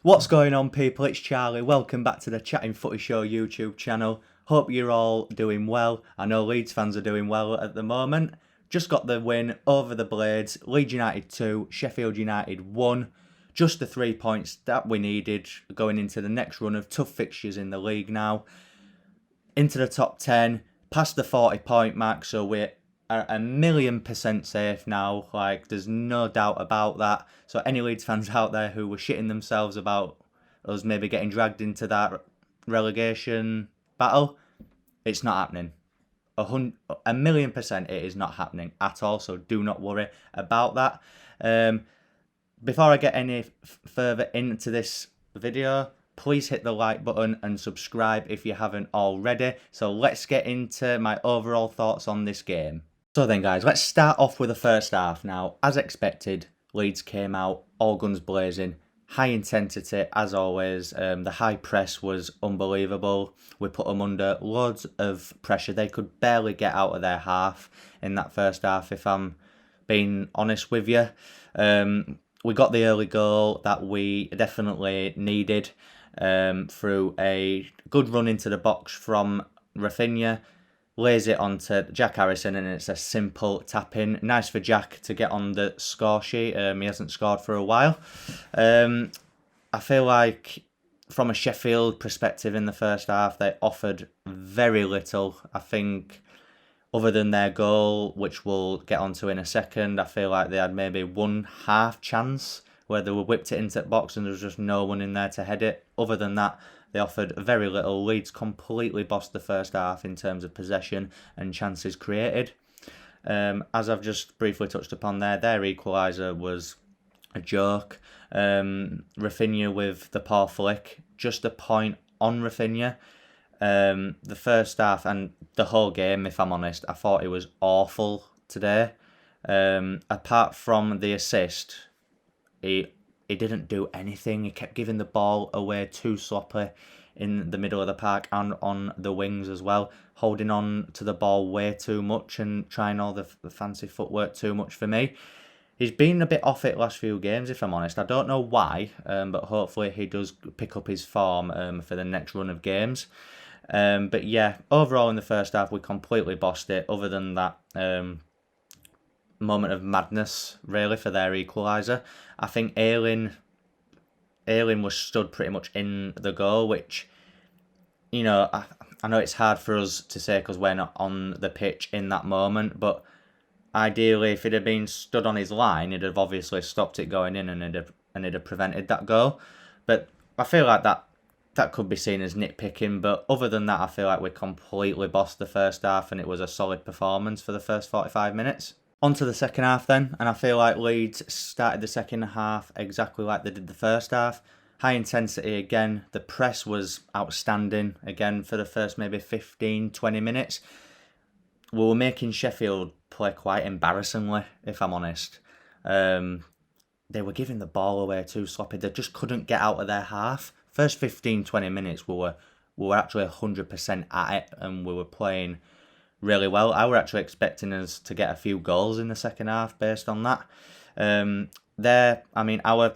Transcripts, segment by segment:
What's going on, people? It's Charlie. Welcome back to the Chatting Footy Show YouTube channel. Hope you're all doing well. I know Leeds fans are doing well at the moment. Just got the win over the Blades. Leeds United 2, Sheffield United 1. Just the 3 points that we needed going into the next run of tough fixtures in the league now. Into the top 10, past the 40-point mark, so we're a 1,000,000% safe now. Like, there's no doubt about that. So any Leeds fans out there who were shitting themselves about us maybe getting dragged into that relegation battle, it's not happening. 1,000,000% it is not happening at all, so do not worry about that. Before I get any further into this video, please hit the like button and subscribe if you haven't already. So let's get into my overall thoughts on this game. So then, guys, let's start off with the first half. Now, as expected, Leeds came out all guns blazing, high intensity as always. The high press was unbelievable. We put them under loads of pressure. They could barely get out of their half in that first half, if I'm being honest with you. We got the early goal that we definitely needed through a good run into the box from Rafinha. Lays it onto Jack Harrison, and it's a simple tap-in. Nice for Jack to get on the score sheet. He hasn't scored for a while. I feel like from a Sheffield perspective in the first half, they offered very little. I think other than their goal, which we'll get onto in a second, I feel like they had maybe one half chance where they were whipped it into the box and there was just no one in there to head it. Other than that, they offered very little. Leeds completely bossed the first half in terms of possession and chances created. As I've just briefly touched upon there, their equaliser was a joke. Rafinha with the poor flick. Just a point on Rafinha. The first half and the whole game, if I'm honest, I thought it was awful today. Apart from the assist, he didn't do anything. He kept giving the ball away too sloppy in the middle of the park and on the wings as well. Holding on to the ball way too much and trying all the fancy footwork too much for me. He's been a bit off it last few games, if I'm honest. I don't know why, but hopefully he does pick up his form for the next run of games. But yeah, overall in the first half, we completely bossed it. Other than that moment of madness, really, for their equaliser. I think Ayling was stood pretty much in the goal, which, you know, I know it's hard for us to say because we're not on the pitch in that moment, but ideally, if it had been stood on his line, it'd have obviously stopped it going in and it'd have prevented that goal. But I feel like that could be seen as nitpicking, but other than that, I feel like we completely bossed the first half and it was a solid performance for the first 45 minutes. On to the second half then, and I feel like Leeds started the second half exactly like they did the first half. High intensity again, the press was outstanding again for the first maybe 15-20 minutes. We were making Sheffield play quite embarrassingly, if I'm honest. They were giving the ball away too sloppy. They just couldn't get out of their half. First 15-20 minutes we were actually 100% at it and we were playing really well. I were actually expecting us to get a few goals in the second half based on that.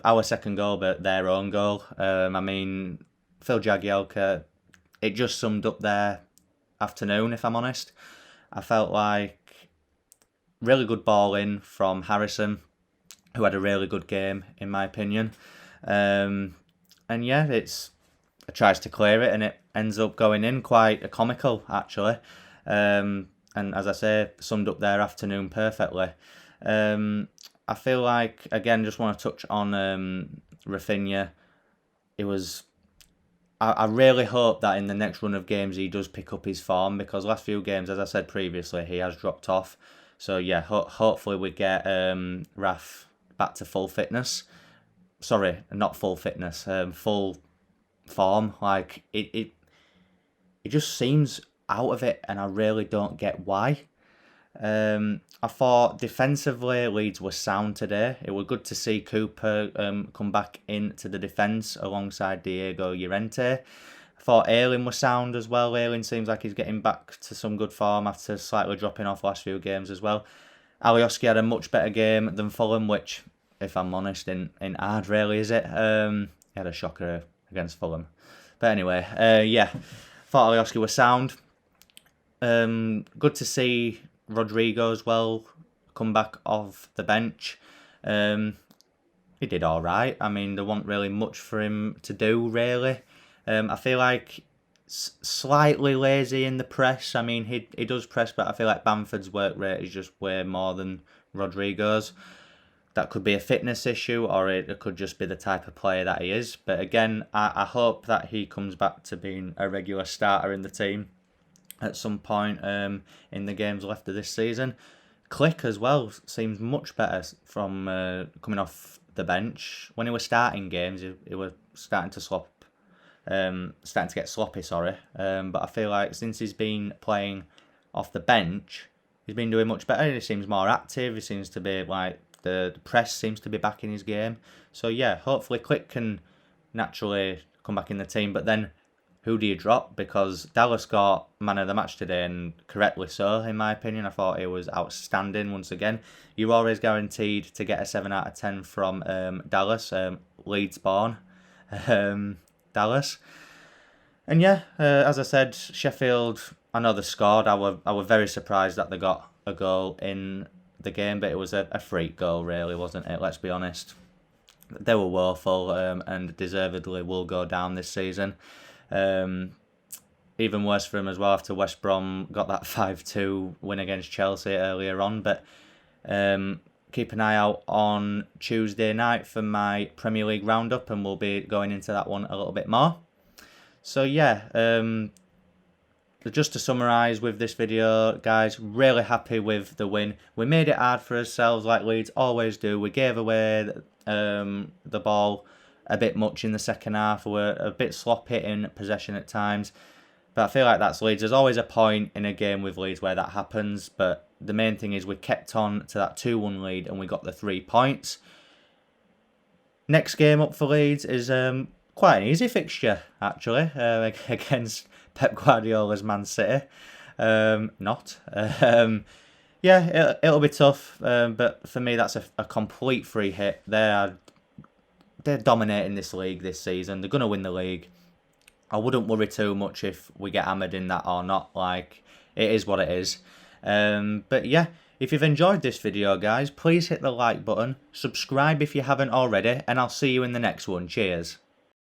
Our second goal, but their own goal. Phil Jagielka, it just summed up their afternoon, if I'm honest. I felt like really good ball in from Harrison, who had a really good game, in my opinion. And yeah, it tries to clear it and it ends up going in. Quite comical, actually. And as I say, summed up their afternoon perfectly. I feel like, again, just want to touch on Rafinha. I really hope that in the next run of games he does pick up his form, because last few games, as I said previously, he has dropped off. So yeah, hopefully we get Raf back to full fitness. Sorry, not full fitness, full form. Like it just seems out of it, and I really don't get why. I thought defensively Leeds were sound today. It was good to see Cooper come back into the defence alongside Diego Llorente. I thought Ayling was sound as well. Ayling seems like he's getting back to some good form after slightly dropping off last few games as well. Alioski had a much better game than Fulham, which, if I'm honest, ain't hard really, is it? he had a shocker against Fulham. But anyway, yeah, thought Alioski was sound. Good to see Rodrigo as well come back off the bench. He did all right. I mean, there wasn't really much for him to do, really. I feel like slightly lazy in the press. I mean, he does press, but I feel like Bamford's work rate is just way more than Rodrigo's. That could be a fitness issue, or it could just be the type of player that he is. But again, I hope that he comes back to being a regular starter in the team at some point in the games left of this season. Click as well seems much better from coming off the bench. When he was starting games, he was starting to get sloppy. But I feel like since he's been playing off the bench, he's been doing much better. He seems more active. He seems to be like the press seems to be back in his game. So yeah, hopefully Click can naturally come back in the team. But then, who do you drop? Because Dallas got man of the match today, and correctly so, in my opinion. I thought he was outstanding once again. You're always guaranteed to get a 7 out of 10 from Dallas, Leeds born Dallas. And yeah, as I said, Sheffield, I know they scored. I was very surprised that they got a goal in the game, but it was a freak goal, really, wasn't it? Let's be honest. They were woeful and deservedly will go down this season. Even worse for him as well after West Brom got that 5-2 win against Chelsea earlier on. But keep an eye out on Tuesday night for my Premier League roundup, and we'll be going into that one a little bit more. So yeah, just to summarise with this video, guys, really happy with the win. We made it hard for ourselves like Leeds always do. We gave away the ball a bit much in the second half. We were a bit sloppy in possession at times. But I feel like that's Leeds. There's always a point in a game with Leeds where that happens. But the main thing is we kept on to that 2-1 lead and we got the 3 points. Next game up for Leeds is quite an easy fixture, actually, against Pep Guardiola's Man City. Yeah, it'll be tough. But for me, that's a complete free hit. They're dominating this league this season. They're going to win the league. I wouldn't worry too much if we get hammered in that or not. Like, it is what it is. But yeah, if you've enjoyed this video, guys, please hit the like button. Subscribe if you haven't already. And I'll see you in the next one. Cheers.